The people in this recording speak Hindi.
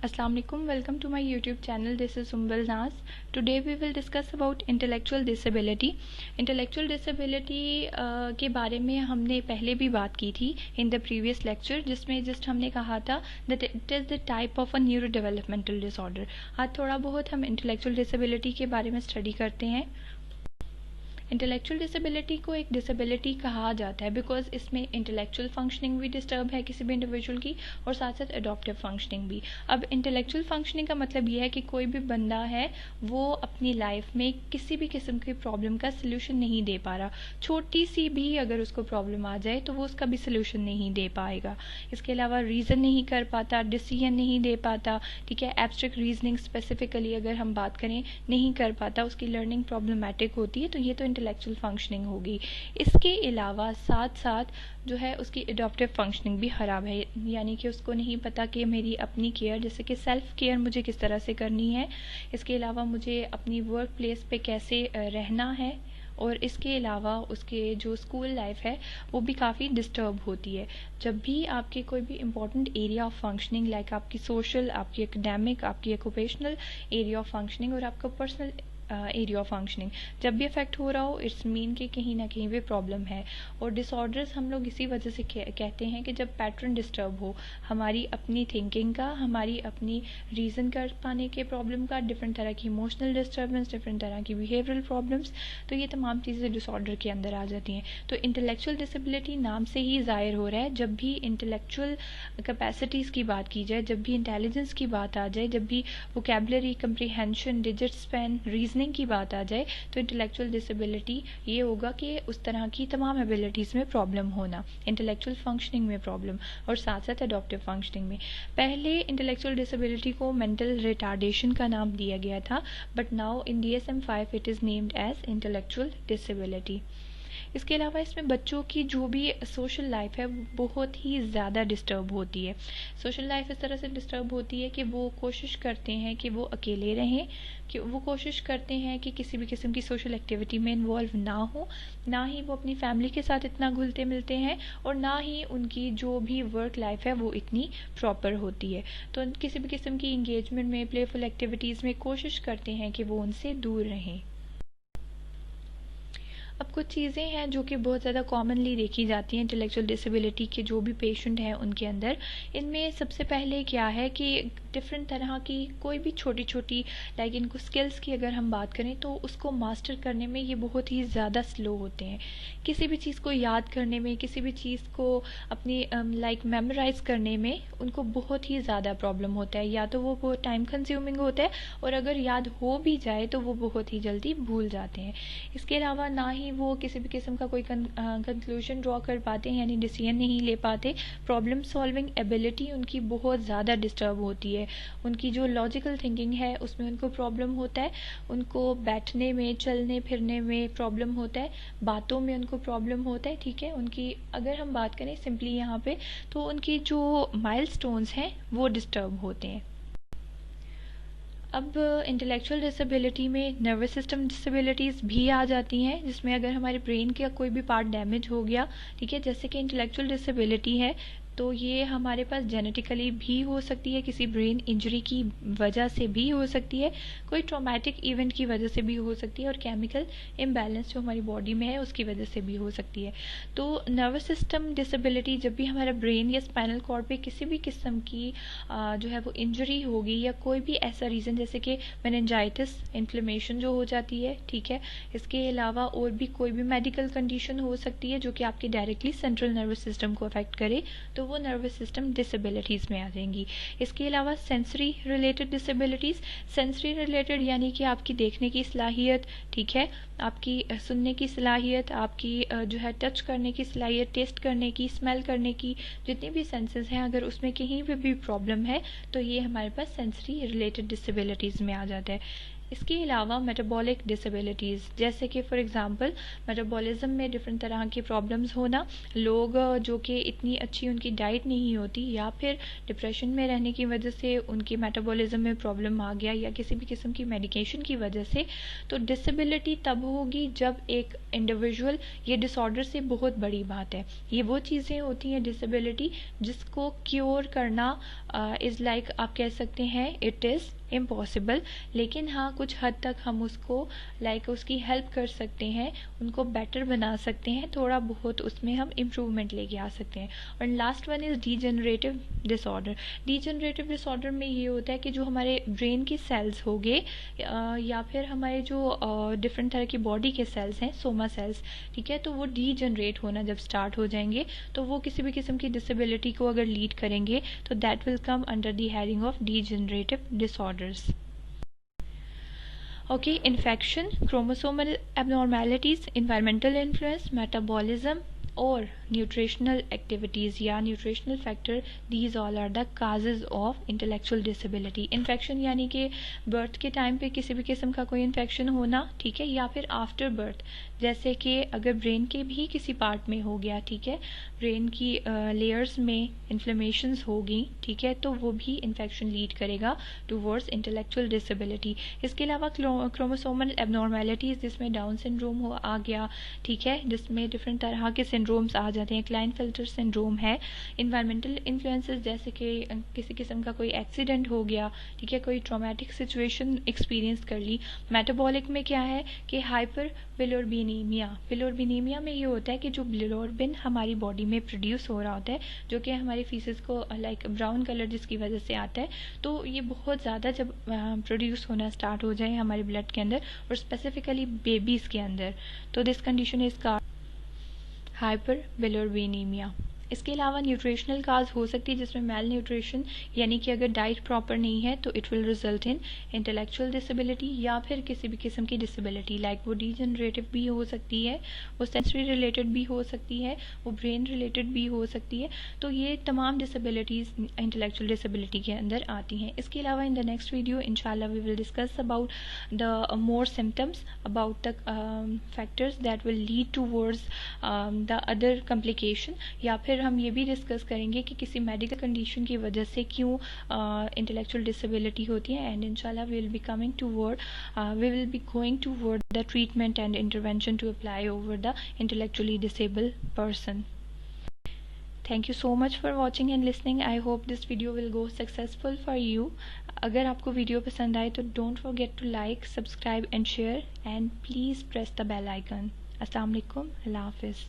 Assalamu alaikum. Welcome to my YouTube channel. This is Umbal Nas. Today we will discuss about intellectual disability. Intellectual disability के बारे में हमने पहले भी बात की थी in the previous lecture, जिसमें जस्ट हमने कहा था that it is the type of a neurodevelopmental disorder. आज थोड़ा बहुत हम intellectual disability के बारे में स्टडी करते हैं. इंटेलेक्चुअल डिसेबिलिटी को एक डिसेबिलिटी कहा जाता है बिकॉज इसमें इंटेलेक्चुअल फंक्शनिंग भी डिस्टर्ब है किसी भी इंडिविजुअल की और साथ साथ एडॉप्टिव फंक्शनिंग भी. अब इंटेलेक्चुअल फंक्शनिंग का मतलब ये है कि कोई भी बंदा है वो अपनी लाइफ में किसी भी किस्म की प्रॉब्लम का सल्यूशन नहीं दे पा रहा. छोटी सी भी अगर उसको प्रॉब्लम आ जाए तो वो उसका भी सल्यूशन नहीं दे पाएगा. इसके अलावा रीज़न नहीं कर पाता, डिसीजन नहीं दे पाता, ठीक है. एब्स्ट्रैक्ट रीजनिंग स्पेसिफिकली अगर हम बात करें नहीं कर पाता, उसकी लर्निंग प्रॉब्लमैटिक होती है. तो ये तो इंटेलेक्चुअल फंक्शनिंग होगी. इसके अलावा साथ साथ जो है उसकी एडॉप्टिव फंक्शनिंग भी ख़राब है, यानी कि उसको नहीं पता कि मेरी अपनी केयर जैसे कि सेल्फ केयर मुझे किस तरह से करनी है. इसके अलावा मुझे अपनी वर्क प्लेस पे कैसे रहना है, और इसके अलावा उसके जो स्कूल लाइफ है वो भी काफ़ी डिस्टर्ब होती है. जब भी आपके कोई भी important area of functioning like आपकी सोशल, आपकी एकेडमिक, आपकी ऑक्यूपेशनल एरिया ऑफ फंक्शनिंग और आपका पर्सनल एरिया ऑफ फंक्शनिंग जब भी अफेक्ट हो रहा हो, इट्स मीन कि कहीं ना कहीं भी प्रॉब्लम है. और डिसऑर्डर्स हम लोग इसी वजह से कहते हैं कि जब पैटर्न डिस्टर्ब हो हमारी अपनी थिंकिंग का, हमारी अपनी रीज़न कर पाने के प्रॉब्लम का, डिफरेंट तरह की इमोशनल डिस्टर्बेंस, डिफरेंट तरह की बिहेवियरल प्रॉब्लम्स, तो ये तमाम चीज़ें डिसऑर्डर के अंदर आ जाती हैं. तो इंटेलेक्चुअल डिसेबिलिटी नाम से ही ज़ाहिर हो रहा है. जब भी इंटेलेक्चुअल कैपेसिटीज़ की बात की जाए, जब भी इंटेलिजेंस की बात आ जाए, जब भी vocabulary, comprehension, digit span, reasoning की बात आ जाए, तो इंटेलेक्चुअल डिसेबिलिटी ये होगा कि उस तरह की तमाम एबिलिटीज़ में प्रॉब्लम होना, इंटेलेक्चुअल फंक्शनिंग में प्रॉब्लम और साथ साथ एडॉप्टिव फंक्शनिंग में. पहले इंटेलेक्चुअल डिसेबिलिटी को मेंटल रिटार्डेशन का नाम दिया गया था, but now in DSM-5 it is named as intellectual disability. इसके अलावा इसमें बच्चों की जो भी सोशल लाइफ है बहुत ही ज़्यादा डिस्टर्ब होती है. सोशल लाइफ इस तरह से डिस्टर्ब होती है कि वो कोशिश करते हैं कि वो अकेले रहें, कि वो कोशिश करते हैं कि किसी भी किस्म की सोशल एक्टिविटी में इन्वॉल्व ना हो, ना ही वो अपनी फैमिली के साथ इतना घुलते मिलते हैं, और ना ही उनकी जो भी वर्क लाइफ है वो इतनी प्रॉपर होती है. तो किसी भी किस्म की इंगेजमेंट में, प्लेफुल एक्टिविटीज़ में कोशिश करते हैं कि वो उनसे दूर रहें. अब कुछ चीज़ें हैं जो कि बहुत ज़्यादा कॉमनली देखी जाती हैं इंटेलेक्चुअल डिसेबिलिटी के जो भी पेशेंट हैं उनके अंदर. इनमें सबसे पहले क्या है कि डिफरेंट तरह की कोई भी छोटी छोटी लाइक इनको स्किल्स की अगर हम बात करें तो उसको मास्टर करने में ये बहुत ही ज़्यादा स्लो होते हैं. किसी भी चीज़ को याद करने में, किसी भी चीज़ को अपनी लाइक मेमोराइज करने में उनको बहुत ही ज़्यादा प्रॉब्लम होता है. या तो वो बहुत टाइम कंज्यूमिंग होता है, और अगर याद हो भी जाए तो वो बहुत ही जल्दी भूल जाते हैं. इसके अलावा ना ही वो किसी भी किस्म का कोई कंक्लूजन ड्रॉ कर पाते हैं, यानी डिसीजन नहीं ले पाते. प्रॉब्लम सॉल्विंग एबिलिटी उनकी बहुत ज़्यादा डिस्टर्ब होती है. उनकी जो लॉजिकल थिंकिंग है उसमें उनको प्रॉब्लम होता है. उनको बैठने में, चलने फिरने में प्रॉब्लम होता है. बातों में उनको प्रॉब्लम होता है. ठीक है, उनकी अगर हम बात करें सिंपली यहाँ पे तो उनकी जो माइलस्टोन्स हैं वो डिस्टर्ब होते हैं. अब इंटेलेक्चुअल डिसेबिलिटी में नर्वस सिस्टम डिसेबिलिटीज़ भी आ जाती हैं, जिसमें अगर हमारे ब्रेन का कोई भी पार्ट डैमेज हो गया, ठीक है, जैसे कि इंटेलेक्चुअल डिसेबिलिटी है तो ये हमारे पास जेनेटिकली भी हो सकती है, किसी ब्रेन इंजरी की वजह से भी हो सकती है, कोई ट्रॉमेटिक इवेंट की वजह से भी हो सकती है, और केमिकल इम्बैलेंस जो हमारी बॉडी में है उसकी वजह से भी हो सकती है. तो नर्वस सिस्टम डिसेबिलिटी जब भी हमारा ब्रेन या स्पाइनल कॉर्ड पे किसी भी किस्म की जो है वो इंजरी होगी, या कोई भी ऐसा रीज़न जैसे कि मेनिंजाइटिस, इन्फ्लेमेशन जो हो जाती है, ठीक है. इसके अलावा और भी कोई भी मेडिकल कंडीशन हो सकती है जो कि आपके डायरेक्टली सेंट्रल नर्वस सिस्टम को अफेक्ट करे, तो वो नर्वस सिस्टम डिसेबिलिटीज़ में आ जाएंगी. इसके अलावा sensory related disabilities, sensory related यानी कि आपकी देखने की सलाहियत, ठीक है, आपकी सुनने की सलाहियत, आपकी जो है टच करने की सलाहियत, टेस्ट करने की, स्मेल करने की, जितनी भी सेंसेस हैं अगर उसमें कहीं पे भी प्रॉब्लम है तो ये हमारे पास सेंसरी रिलेटेड डिसेबिलिटीज़ में आ जाता है. इसके अलावा मेटाबॉलिक डिसेबिलिटीज़, जैसे कि फॉर एग्ज़ाम्पल मेटाबॉलिज्म में डिफरेंट तरह की प्रॉब्लम्स होना, लोग जो कि इतनी अच्छी उनकी डाइट नहीं होती या फिर डिप्रेशन में रहने की वजह से उनकी मेटाबॉलिज्म में प्रॉब्लम आ गया या किसी भी किस्म की मेडिकेशन की वजह से, तो डिसेबिलिटी तब होगी जब एक इंडिविजुअल, ये डिसऑर्डर से बहुत बड़ी बात है, ये वो चीज़ें होती हैं डिसेबिलिटी जिसको क्योर करना इज़ लाइक आप कह सकते हैं इट इज़ इम्पॉसिबल, लेकिन हाँ कुछ हद तक हम उसको उसकी हेल्प कर सकते हैं, उनको बेटर बना सकते हैं, थोड़ा बहुत उसमें हम इम्प्रूवमेंट लेके आ सकते हैं। और last one is degenerative disorder. Degenerative disorder में ये होता है कि जो हमारे ब्रेन के सेल्स हो गए या फिर हमारे जो डिफरेंट तरह की बॉडी के सेल्स हैं, सोमा सेल्स, ठीक है, तो वो डीजेनरेट होना जब स्टार्ट हो जाएंगे तो वो किसी भी किस्म की डिसेबिलिटी को अगर लीड करेंगे तो that will come under the heading of degenerative disorder. Okay, infection, chromosomal abnormalities, environmental influence, metabolism or nutritional activities या nutritional factor, these all are the causes of intellectual disability. infection यानी कि बर्थ के टाइम पे किसी भी किस्म का कोई इन्फेक्शन होना, ठीक है, या फिर आफ्टर बर्थ, जैसे कि अगर ब्रेन के भी किसी पार्ट में हो गया, ठीक है, ब्रेन की लेयर्स में इन्फ्लेमेशंस होगी, ठीक है, तो वो भी इन्फेक्शन लीड करेगा टूवर्ड्स इंटेलेक्चुअल डिसेबिलिटी। इसके अलावा क्रोमोसोमल एबनॉर्मेलिटीज़ जिसमें डाउन सिंड्रोम आ गया, ठीक है, जिसमें डिफरेंट तरह के सिंड्रोम्स आ जाते हैं, क्लाइनफेल्टर सिंड्रोम है। इन्वायरमेंटल इन्फ्लुएंसेस जैसे कि किसी किस्म का कोई एक्सीडेंट हो गया, ठीक है, कोई ट्रॉमेटिक सिचुएशन एक्सपीरियंस कर ली। मेटाबॉलिक में क्या है कि हाइपर बिलोर्बिनीमिया, बिलोर्बिनीमिया में ये होता है कि जो बिलोर्बिन हमारी बॉडी में प्रोड्यूस हो रहा होता है, जो कि हमारी फीसेस को ब्राउन कलर जिसकी वजह से आता है, तो ये बहुत ज़्यादा जब प्रोड्यूस होना स्टार्ट हो जाए हमारे ब्लड के अंदर और स्पेसिफिकली बेबीज़ के अंदर, तो this condition is called hyperbilirubinemia. इसके अलावा न्यूट्रिशनल काज हो सकती है जिसमें मेल न्यूट्रिशन, यानी कि अगर डाइट प्रॉपर नहीं है तो it will result in intellectual disability या फिर किसी भी किस्म की डिसेबिलिटी, वो डीजनरेटिव भी हो सकती है, वो सेंसरी रिलेटेड भी हो सकती है, वो ब्रेन रिलेटेड भी हो सकती है। तो ये तमाम डिसेबिलिटीज़ इंटेलेक्चुअल डिसेबिलिटी के अंदर आती हैं। इसके अलावा इन द नेक्स्ट वीडियो इंशाल्लाह we will discuss about the more symptoms, about the factors that will lead towards the other complication, या फिर हम ये भी डिस्कस करेंगे कि किसी मेडिकल कंडीशन की वजह से क्यों इंटेलेक्चुअल डिसेबिलिटी होती है। एंड इंशाल्लाह we will be going toward the treatment and intervention to apply over the intellectually disabled person. Thank you so much for watching and listening. I hope this video will go successful for you. अगर आपको वीडियो पसंद आए तो don't forget to like, subscribe and share, and please press the bell icon. अस्सलाम वालेकुम, अल्लाह हाफिज़।